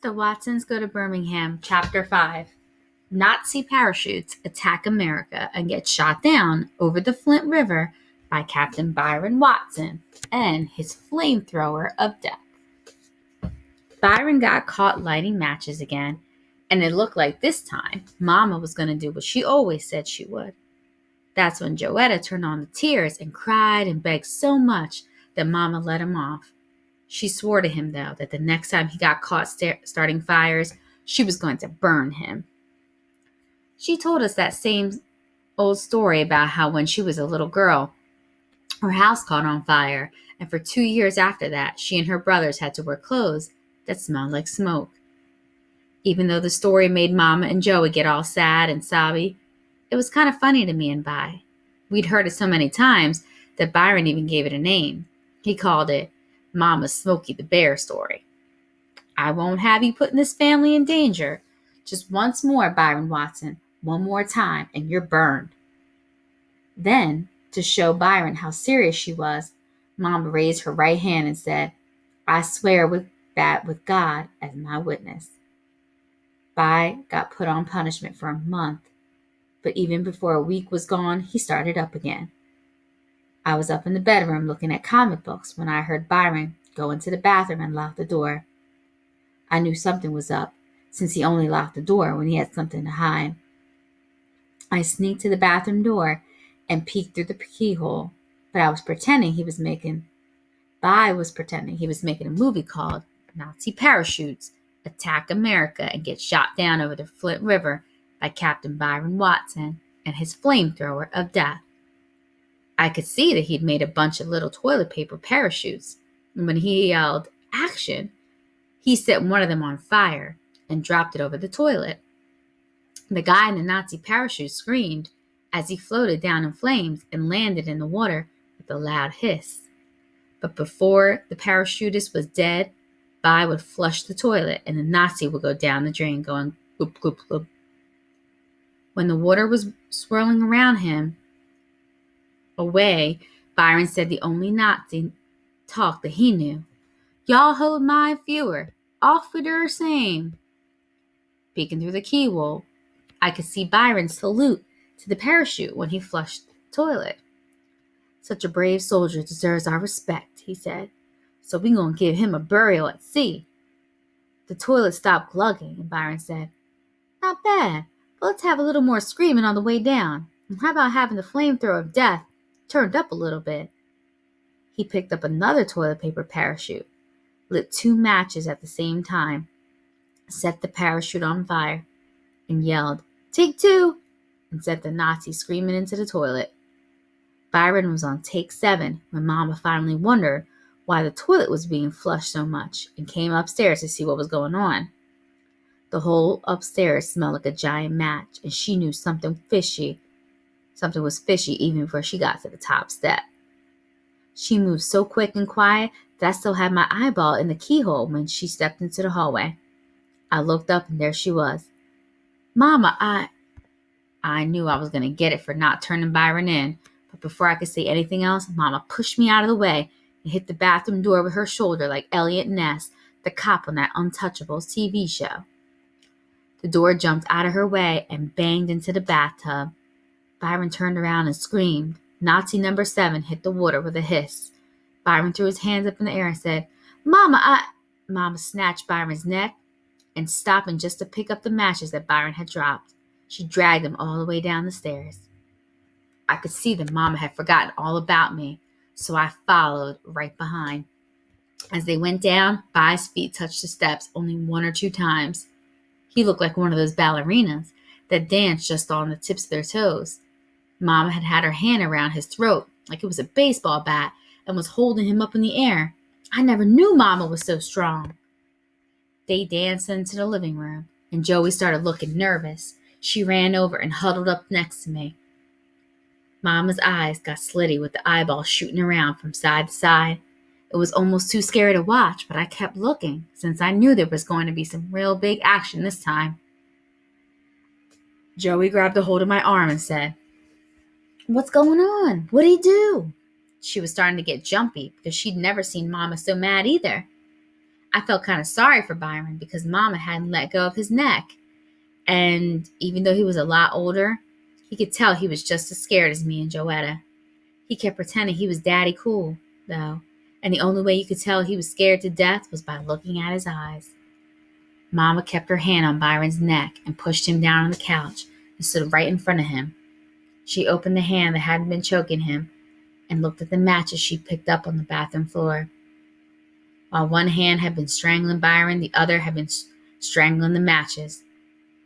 The Watsons Go to Birmingham, Chapter 5. Nazi parachutes attack America and get shot down over the Flint River by Captain Byron Watson and his flamethrower of death. Byron got caught lighting matches again, and it looked like this time Mama was going to do what she always said she would. That's when Joetta turned on the tears and cried and begged so much that Mama let him off. She swore to him, though, that the next time he got caught starting fires, she was going to burn him. She told us that same old story about how when she was a little girl, her house caught on fire, and for 2 years after that, she and her brothers had to wear clothes that smelled like smoke. Even though the story made Mama and Joey get all sad and sobby, it was kind of funny to me and Vi. We'd heard it so many times that Byron even gave it a name. He called it Mama's Smokey the Bear story. I won't have you putting this family in danger. Just once more, Byron Watson. One more time, and you're burned. Then, to show Byron how serious she was, Mama raised her right hand and said, I swear with God as my witness. Vi got put on punishment for a month, but even before a week was gone, he started up again. I was up in the bedroom looking at comic books when I heard Byron go into the bathroom and lock the door. I knew something was up, since he only locked the door when he had something to hide. I sneaked to the bathroom door and peeked through the keyhole, but Vi was pretending he was making a movie called Nazi Parachutes Attack America and Get Shot Down over the Flint River by Captain Byron Watson and his flamethrower of death. I could see that he'd made a bunch of little toilet paper parachutes, and when he yelled, "Action!" he set one of them on fire and dropped it over the toilet. The guy in the Nazi parachute screamed as he floated down in flames and landed in the water with a loud hiss. But before the parachutist was dead, Vi would flush the toilet and the Nazi would go down the drain going gloop, gloop, gloop. When the water was swirling around him away, Byron said the only Nazi talk that he knew. Y'all hold my fewer. Off with her same. Peeking through the keyhole, I could see Byron salute to the parachute when he flushed the toilet. Such a brave soldier deserves our respect, he said. So we gonna give him a burial at sea. The toilet stopped glugging, and Byron said, Not bad, but let's have a little more screaming on the way down. And how about having the flamethrower of death turned up a little bit? He picked up another toilet paper parachute, lit 2 matches at the same time, set the parachute on fire, and yelled, Take 2, and sent the Nazi screaming into the toilet. Byron was on take 7 when Mama finally wondered why the toilet was being flushed so much and came upstairs to see what was going on. The whole upstairs smelled like a giant match, and she knew something was fishy even before she got to the top step. She moved so quick and quiet that I still had my eyeball in the keyhole when she stepped into the hallway. I looked up and there she was. Mama, I knew I was going to get it for not turning Byron in, but before I could say anything else, Mama pushed me out of the way and hit the bathroom door with her shoulder like Elliot Ness, the cop on that Untouchables TV show. The door jumped out of her way and banged into the bathtub. Byron turned around and screamed. Nazi number 7 hit the water with a hiss. Byron threw his hands up in the air and said, Mama, Mama snatched Byron's neck and stopping just to pick up the matches that Byron had dropped. She dragged them all the way down the stairs. I could see that Mama had forgotten all about me, so I followed right behind. As they went down, Vi's feet touched the steps only 1 or 2 times. He looked like one of those ballerinas that danced just on the tips of their toes. Mama had her hand around his throat like it was a baseball bat and was holding him up in the air. I never knew Mama was so strong. They danced into the living room, and Joey started looking nervous. She ran over and huddled up next to me. Mama's eyes got slitty with the eyeball shooting around from side to side. It was almost too scary to watch, but I kept looking since I knew there was going to be some real big action this time. Joey grabbed a hold of my arm and said, What's going on? What'd he do? She was starting to get jumpy because she'd never seen Mama so mad either. I felt kind of sorry for Byron because Mama hadn't let go of his neck. And even though he was a lot older, he could tell he was just as scared as me and Joetta. He kept pretending he was daddy cool, though, and the only way you could tell he was scared to death was by looking at his eyes. Mama kept her hand on Byron's neck and pushed him down on the couch and stood right in front of him. She opened the hand that hadn't been choking him and looked at the matches she picked up on the bathroom floor. While one hand had been strangling Byron, the other had been strangling the matches.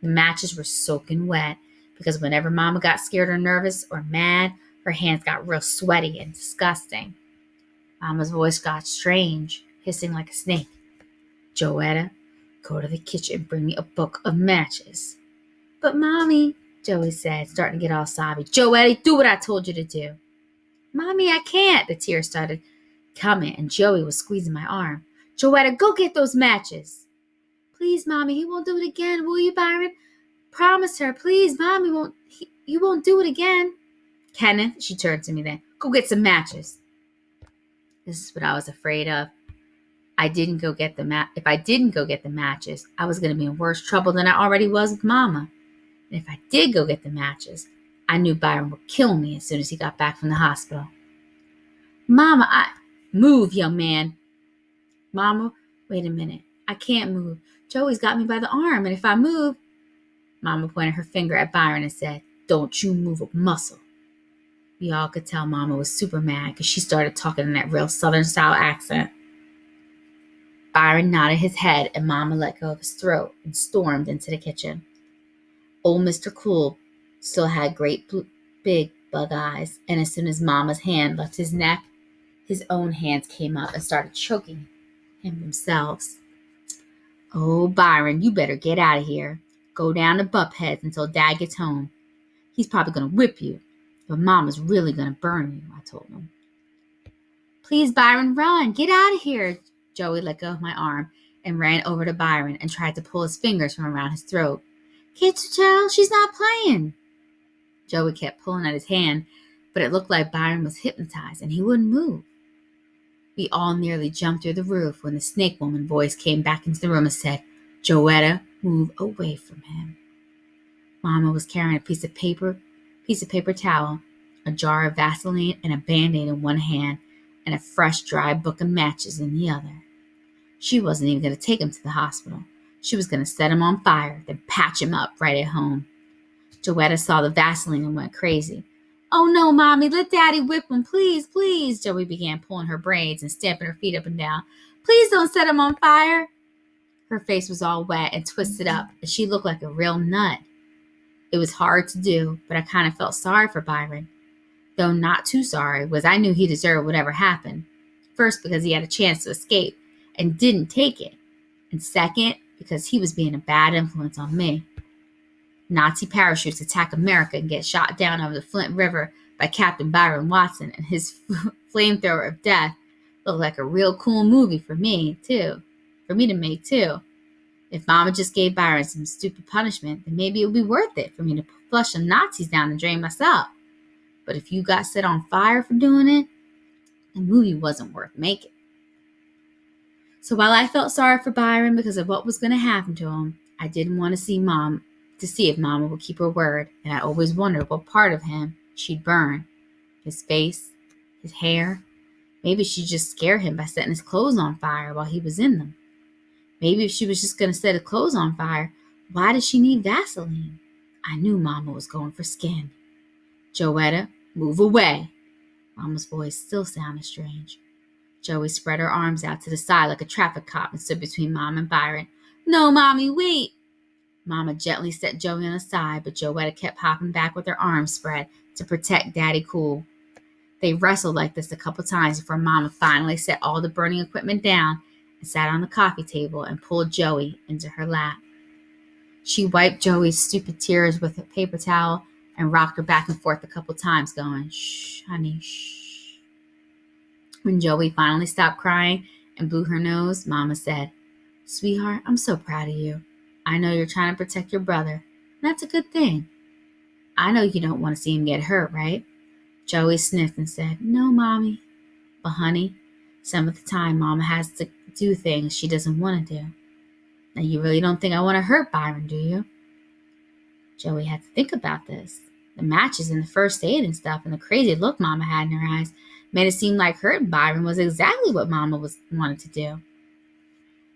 The matches were soaking wet because whenever Mama got scared or nervous or mad, her hands got real sweaty and disgusting. Mama's voice got strange, hissing like a snake. "Joetta, go to the kitchen and bring me a book of matches." "But Mommy," Joey said, starting to get all sobby. "Joetta, do what I told you to do." "Mommy, I can't." The tears started coming and Joey was squeezing my arm. "Joetta, go get those matches." "Please, Mommy, he won't do it again, will you, Byron? Promise her, please, Mommy you won't do it again." "Kenneth," she turned to me then, "go get some matches." This is what I was afraid of. If I didn't go get the matches, I was going to be in worse trouble than I already was with Mama. And if I did go get the matches, I knew Byron would kill me as soon as he got back from the hospital. "Mama, Move, young man." "Mama, wait a minute. I can't move. Joey's got me by the arm, and if I move..." Mama pointed her finger at Byron and said, "Don't you move a muscle." We all could tell Mama was super mad because she started talking in that real Southern-style accent. Byron nodded his head, and Mama let go of his throat and stormed into the kitchen. Old Mr. Cool still had great big bug eyes, and as soon as Mama's hand left his neck, his own hands came up and started choking him themselves. "Oh, Byron, you better get out of here. Go down to Buphead's until Dad gets home. He's probably going to whip you, but Mama's really going to burn you," I told him. "Please, Byron, run. Get out of here." Joey let go of my arm and ran over to Byron and tried to pull his fingers from around his throat. "Can't you tell? She's not playing." Joey kept pulling at his hand, but it looked like Byron was hypnotized and he wouldn't move. We all nearly jumped through the roof when the snake woman voice came back into the room and said, "Joetta, move away from him." Mama was carrying a piece of paper towel, a jar of Vaseline, and a Band-Aid in one hand, and a fresh, dry book of matches in the other. She wasn't even going to take him to the hospital. She was going to set him on fire, then patch him up right at home. Joetta saw the Vaseline and went crazy. "Oh no, Mommy, let Daddy whip him, please, please." Joey began pulling her braids and stamping her feet up and down. "Please don't set him on fire." Her face was all wet and twisted up, and she looked like a real nut. It was hard to do, but I kind of felt sorry for Byron. Though not too sorry, because I knew he deserved whatever happened. First, because he had a chance to escape and didn't take it. And second, because he was being a bad influence on me. Nazi parachutes attack America and get shot down over the Flint River by Captain Byron Watson and his flamethrower of death looked like a real cool movie for me to make too. If Mama just gave Byron some stupid punishment, then maybe it would be worth it for me to flush some Nazis down the drain myself. But if you got set on fire for doing it, the movie wasn't worth making. So while I felt sorry for Byron because of what was going to happen to him, I didn't want to see if Mama would keep her word, and I always wondered what part of him she'd burn. His face, his hair. Maybe she'd just scare him by setting his clothes on fire while he was in them. Maybe if she was just going to set his clothes on fire, why did she need Vaseline? I knew Mama was going for skin. "Joetta, move away." Mama's voice still sounded strange. Joey spread her arms out to the side like a traffic cop and stood between Mom and Byron. "No, Mommy, wait." Mama gently set Joey on the side, but Joetta kept hopping back with her arms spread to protect Daddy Cool. They wrestled like this a couple times before Mama finally set all the burning equipment down and sat on the coffee table and pulled Joey into her lap. She wiped Joey's stupid tears with a paper towel and rocked her back and forth a couple times, going, "Shh, honey, shh." When Joey finally stopped crying and blew her nose, Mama said, "Sweetheart, I'm so proud of you. I know you're trying to protect your brother. That's a good thing. I know you don't want to see him get hurt, right?" Joey sniffed and said, "No, Mommy. But honey, some of the time Mama has to do things she doesn't want to do. Now, you really don't think I want to hurt Byron, do you? Joey had to think about this. The matches and the first aid and stuff and the crazy look Mama had in her eyes made it seem like hurting Byron was exactly what Mama wanted to do.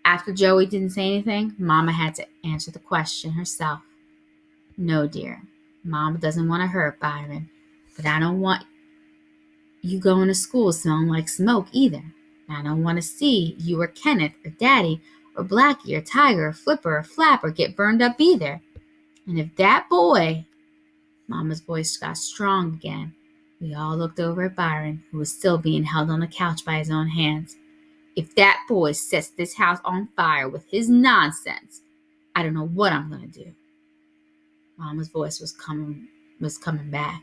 After Joey didn't say anything, Mama had to answer the question herself. No, dear. Mama doesn't want to hurt Byron, but I don't want you going to school smelling like smoke either. And I don't want to see you or Kenneth or Daddy or Blackie or Tiger or Flipper or Flapper get burned up either. And if that boy... Mama's voice got strong again. We all looked over at Byron, who was still being held on the couch by his own hands. If that boy sets this house on fire with his nonsense, I don't know what I'm going to do. Mama's voice was coming back.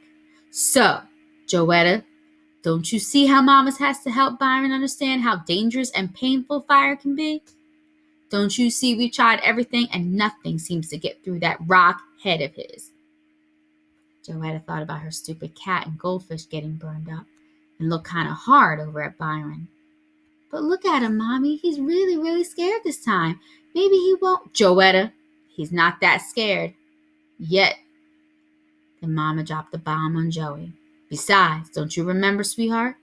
So, Joetta, don't you see how Mama has to help Byron understand how dangerous and painful fire can be? Don't you see we tried everything and nothing seems to get through that rock head of his? Joetta thought about her stupid cat and goldfish getting burned up and looked kind of hard over at Byron. But look at him, Mommy. He's really, really scared this time. Maybe he won't. Joetta, he's not that scared. Yet. Then Mama dropped the bomb on Joey. Besides, don't you remember, sweetheart?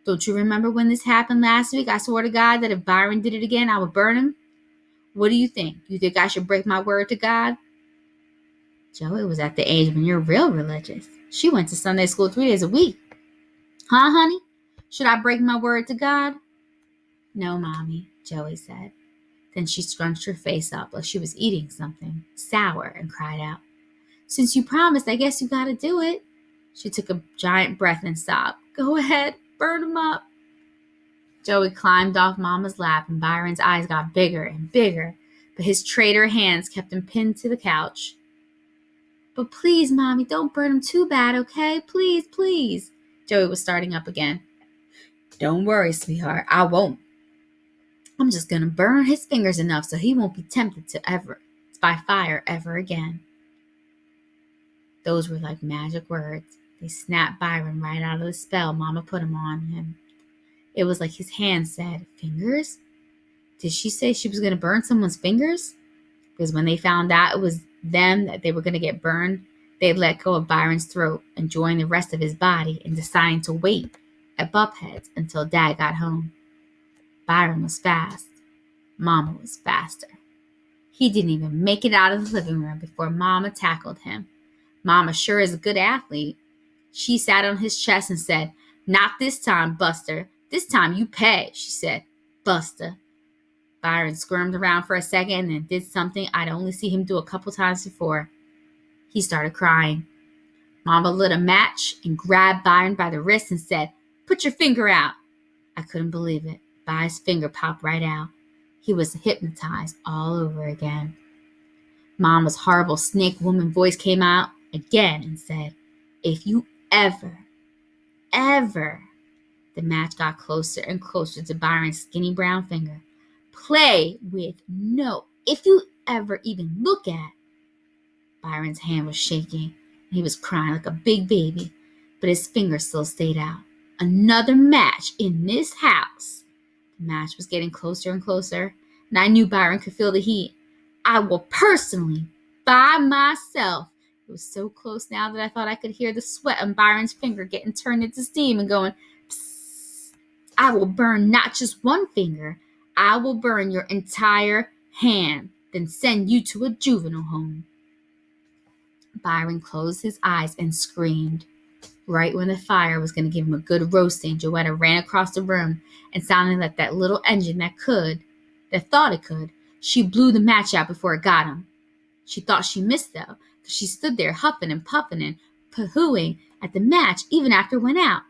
Don't you remember when this happened last week? I swore to God that if Byron did it again, I would burn him. What do you think? You think I should break my word to God? Joey was at the age when you're real religious. She went to Sunday school 3 days a week. Huh, honey? Should I break my word to God? No, Mommy, Joey said. Then she scrunched her face up like she was eating something sour and cried out, Since you promised, I guess you gotta do it. She took a giant breath and sobbed. Go ahead, burn him up. Joey climbed off Mama's lap and Byron's eyes got bigger and bigger, but his traitor hands kept him pinned to the couch. But please, Mommy, don't burn him too bad, okay? Please, please. Joey was starting up again. Don't worry, sweetheart, I won't. I'm just going to burn his fingers enough so he won't be tempted by fire ever again. Those were like magic words. They snapped Byron right out of the spell Mama put him on him. It was like his hand said, Fingers? Did she say she was going to burn someone's fingers? Because when they found out it was them that they were going to get burned, they let go of Byron's throat and joined the rest of his body in deciding to wait at Buckhead's until Dad got home. Byron was fast. Mama was faster. He didn't even make it out of the living room before Mama tackled him. Mama sure is a good athlete. She sat on his chest and said, Not this time, Buster. This time you pay, she said. Buster. Byron squirmed around for a second and then did something I'd only see him do a couple times before. He started crying. Mama lit a match and grabbed Byron by the wrist and said, Put your finger out. I couldn't believe it. Byron's finger popped right out. He was hypnotized all over again. Mama's horrible snake woman voice came out again and said, If you ever, the match got closer and closer to Byron's skinny brown finger. Play with if you ever even look at. Byron's hand was shaking and he was crying like a big baby, but his finger still stayed out. Another match in this house. The match was getting closer and closer, and I knew Byron could feel the heat. I will personally, by myself. It was so close now that I thought I could hear the sweat on Byron's finger getting turned into steam and going, Psst. I will burn not just one finger. I will burn your entire hand, then send you to a juvenile home. Byron closed his eyes and screamed. Right when the fire was going to give him a good roasting, Joetta ran across the room and sounding like that little engine that thought it could, she blew the match out before it got him. She thought she missed, though, because she stood there huffing and puffing and poohooing at the match even after it went out.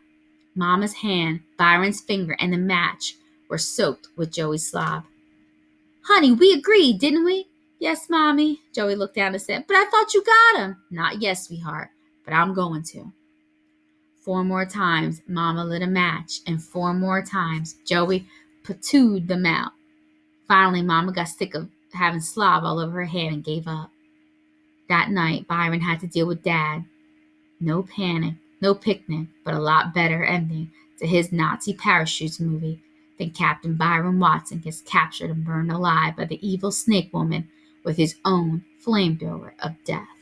Mama's hand, Byron's finger, and the match were soaked with Joey's slob. Honey, we agreed, didn't we? Yes, Mommy, Joey looked down and said, But I thought you got him. Not yet, sweetheart, but I'm going to. 4 more times, Mama lit a match, and 4 more times, Joey patooed them out. Finally, Mama got sick of having slob all over her head and gave up. That night, Byron had to deal with Dad. No panic, no picnic, but a lot better ending to his Nazi parachutes movie Then Captain Byron Watson gets captured and burned alive by the evil snake woman with his own flamethrower of death.